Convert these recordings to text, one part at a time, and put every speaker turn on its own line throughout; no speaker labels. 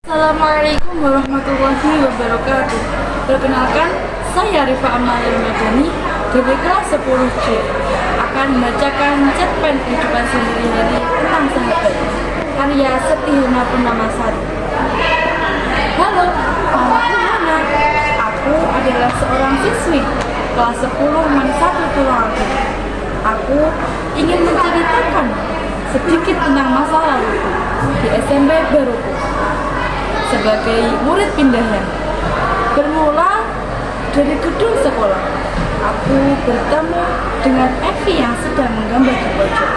Assalamualaikum warahmatullahi wabarakatuh. Perkenalkan, saya Rifa Amalia Madani dari kelas 10C akan membacakan cerpen kehidupan sehari-hari tentang sahabat karya Setihana Purnamasari. Halo, namaku Hana. Aku adalah seorang siswi kelas 10 Manisatu Tulungagung. Aku ingin menceritakan sedikit tentang masa lalu di SMP Baruku sebagai murid pindahan. Bermula dari gedung sekolah, aku bertemu dengan Evi yang sedang menggambar di pojok.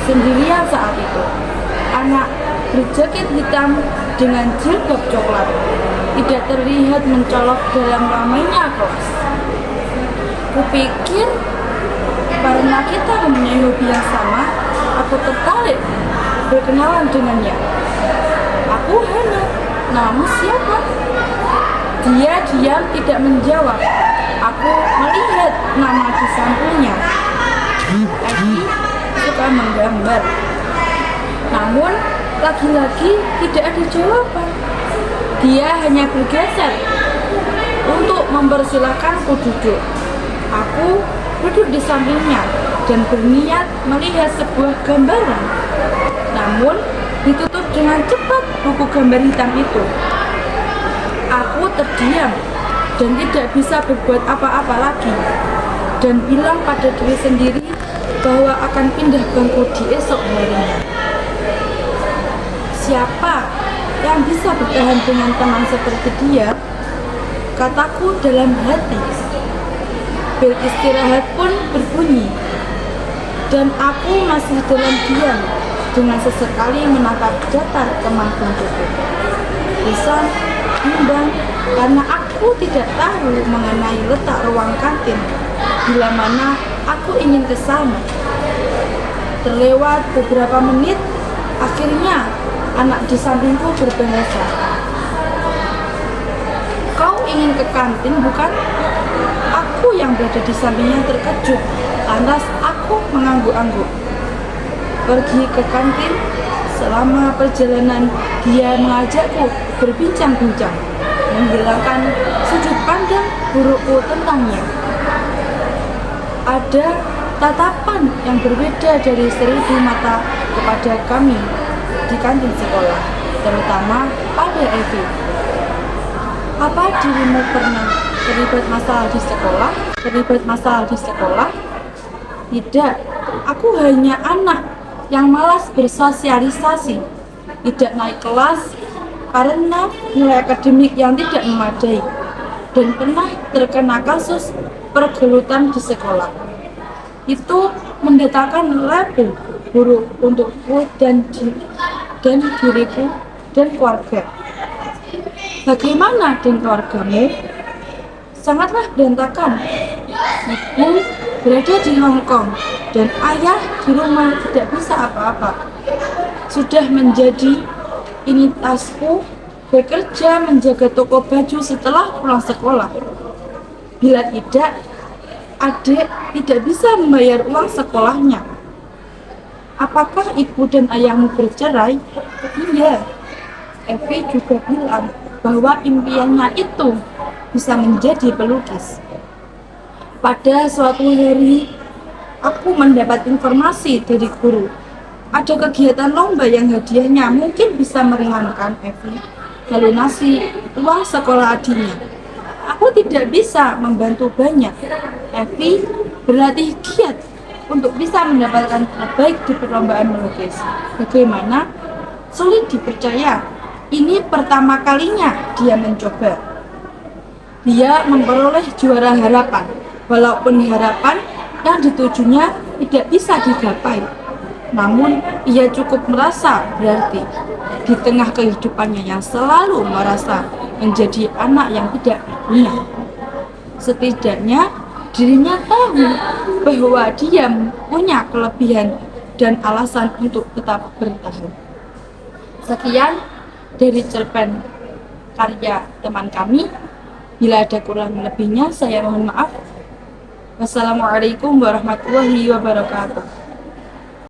Sendirian saat itu, anak berjaket hitam dengan jilbab coklat tidak terlihat mencolok dalam ramainya kelas. Kupikir karena kita mempunyai hobi yang sama, aku tertarik berkenalan dengannya. Aku Hana, namamu siapa? Dia diam tidak menjawab. Aku melihat nama di sampulnya. Evi suka menggambar. Namun lagi-lagi tidak ada jawaban. Dia hanya bergeser untuk mempersilahkanku duduk. Aku duduk di sampingnya dan berniat melihat sebuah gambaran. Namun ditutup dengan cepat buku gambar hitam itu. Aku terdiam dan tidak bisa berbuat apa-apa lagi, dan bilang pada diri sendiri bahwa akan pindah bangku di esok harinya. Siapa yang bisa bertahan dengan teman seperti dia? Kataku dalam hati. Bel istirahat pun berbunyi, dan aku masih dalam diam dengan sesekali menatap datar teman bangkuku. Lisan bimbang karena aku tidak tahu mengenai letak ruang kantin bila mana aku ingin ke sana. Terlewat beberapa menit, akhirnya anak di sampingku berbahasa. Kau ingin ke kantin, bukan? Aku yang berada di sampingnya terkejut, lantas aku mengangguk-angguk. Pergi ke kantin. Selama perjalanan, dia mengajakku berbincang-bincang, menghilangkan sudut pandang burukku tentangnya. Ada tatapan yang berbeda dari 1000 mata kepada kami di kantin sekolah, terutama pada Evi. Apa dirimu pernah terlibat masalah di sekolah? Tidak, aku hanya anak yang malas bersosialisasi, tidak naik kelas karena nilai akademik yang tidak memadai, dan pernah terkena kasus pergelutan di sekolah. Itu mendatangkan label buruk untukku dan diriku dan keluarga. Bagaimana dengan keluargamu? Sangatlah berantakan. Ibu berada di Hong Kong dan ayah di rumah tidak bisa apa-apa. Sudah menjadi ini tasku bekerja menjaga toko baju setelah pulang sekolah. Bila tidak, adik tidak bisa membayar uang sekolahnya. Apakah ibu dan ayahmu bercerai? Iya. Evi juga bilang bahwa impiannya itu bisa menjadi pelukis. Pada suatu hari, aku mendapat informasi dari guru. Ada kegiatan lomba yang hadiahnya mungkin bisa meringankan Evi melunasi uang sekolah adiknya. Aku tidak bisa membantu banyak. Evi berlatih giat untuk bisa mendapatkan terbaik di perlombaan melukis. Bagaimana? Sulit dipercaya. Ini pertama kalinya dia mencoba. Dia memperoleh juara harapan, walaupun harapan yang ditujunya tidak bisa digapai. Namun ia cukup merasa berarti di tengah kehidupannya yang selalu merasa menjadi anak yang tidak berguna. Setidaknya dirinya tahu bahwa dia punya kelebihan dan alasan untuk tetap bertahan. Sekian dari cerpen karya teman kami. Bila ada kurang lebihnya, saya mohon maaf. Wassalamualaikum warahmatullahi wabarakatuh.